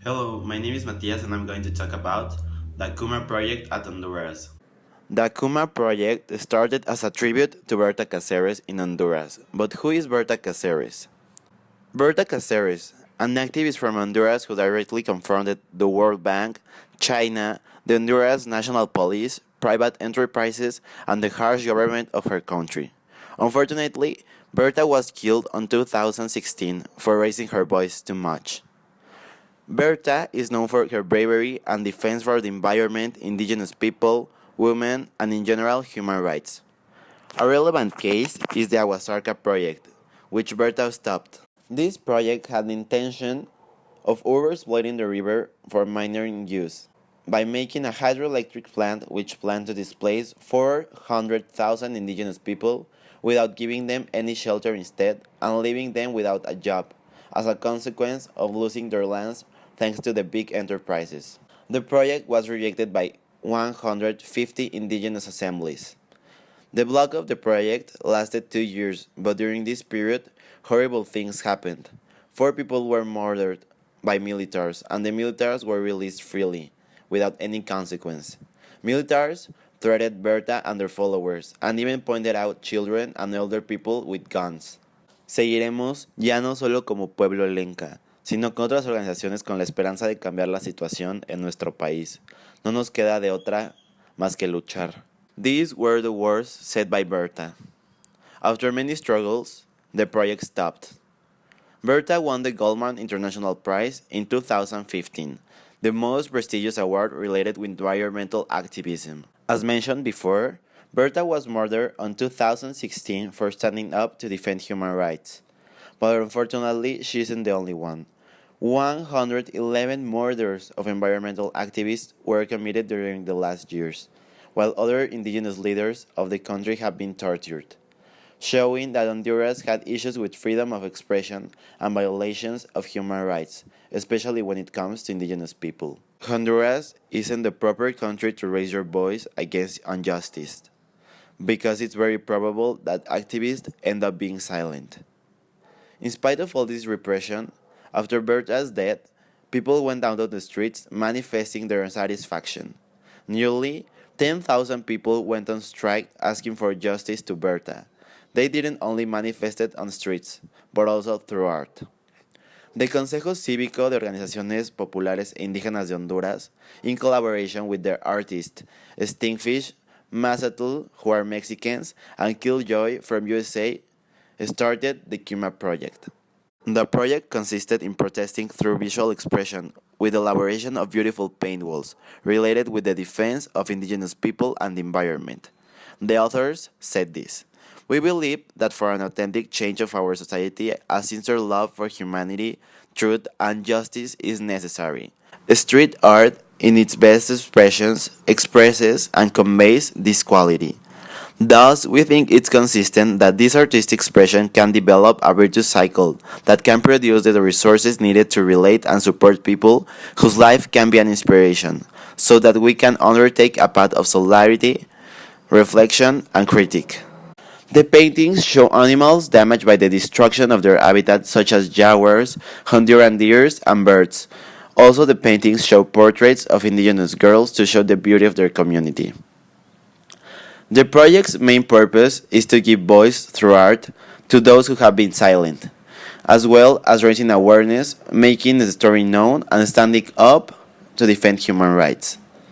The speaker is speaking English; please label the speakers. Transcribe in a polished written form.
Speaker 1: Hello, my name is Matias and I'm going to talk about the Kuma project at Honduras. The Kuma project started as a tribute to Berta Caceres in Honduras. But who is Berta Caceres? Berta Caceres, an activist from Honduras who directly confronted the World Bank, China, the Honduras National Police, private enterprises, and the harsh government of her country. Unfortunately, Berta was killed in 2016 for raising her voice too much. Berta is known for her bravery and defense for the environment, indigenous people, women, and in general human rights. A relevant case is the Aguasarca project, which Berta stopped. This project had the intention of overexploiting the river for mining use by making a hydroelectric plant which planned to displace 400,000 indigenous people without giving them any shelter instead and leaving them without a job as a consequence of losing their lands thanks to the big enterprises. The project was rejected by 150 indigenous assemblies. The block of the project lasted 2 years, but during this period, horrible things happened. 4 people were murdered by militaries, and the militaries were released freely, without any consequence. Militaries threatened Berta and their followers, and even pointed out children and elder people with guns. Seguiremos ya no solo como Pueblo Lenca, sino con otras organizaciones con la esperanza de cambiar la situación en nuestro país. No nos queda de otra más que luchar. These were the words said by Berta. After many struggles, the project stopped. Berta won the Goldman International Prize in 2015, the most prestigious award related with environmental activism. As mentioned before, Berta was murdered in 2016 for standing up to defend human rights. But unfortunately, she isn't the only one. 111 murders of environmental activists were committed during the last years, while other indigenous leaders of the country have been tortured, showing that Honduras had issues with freedom of expression and violations of human rights, especially when it comes to indigenous people. Honduras isn't the proper country to raise your voice against injustice, because it's very probable that activists end up being silent. In spite of all this repression, after Berta's death, people went down to the streets manifesting their unsatisfaction. Nearly 10,000 people went on strike asking for justice to Berta. They didn't only manifested on streets, but also through art. The Consejo Cívico de Organizaciones Populares e Indígenas de Honduras, in collaboration with their artists Stingfish, Mazatl, who are Mexicans, and Killjoy from USA, started the Kuma project. The project consisted in protesting through visual expression with elaboration of beautiful paint walls related with the defense of indigenous people and the environment. The authors said this: "We believe that for an authentic change of our society, a sincere love for humanity, truth, and justice is necessary. Street art, in its best expressions, expresses and conveys this quality. Thus, we think it's consistent that this artistic expression can develop a virtuous cycle that can produce the resources needed to relate and support people whose life can be an inspiration, so that we can undertake a path of solidarity, reflection, and critique." The paintings show animals damaged by the destruction of their habitat, such as jaguars, Honduran deers, and birds. Also, the paintings show portraits of indigenous girls to show the beauty of their community. The project's main purpose is to give voice through art to those who have been silent, as well as raising awareness, making the story known, and standing up to defend human rights.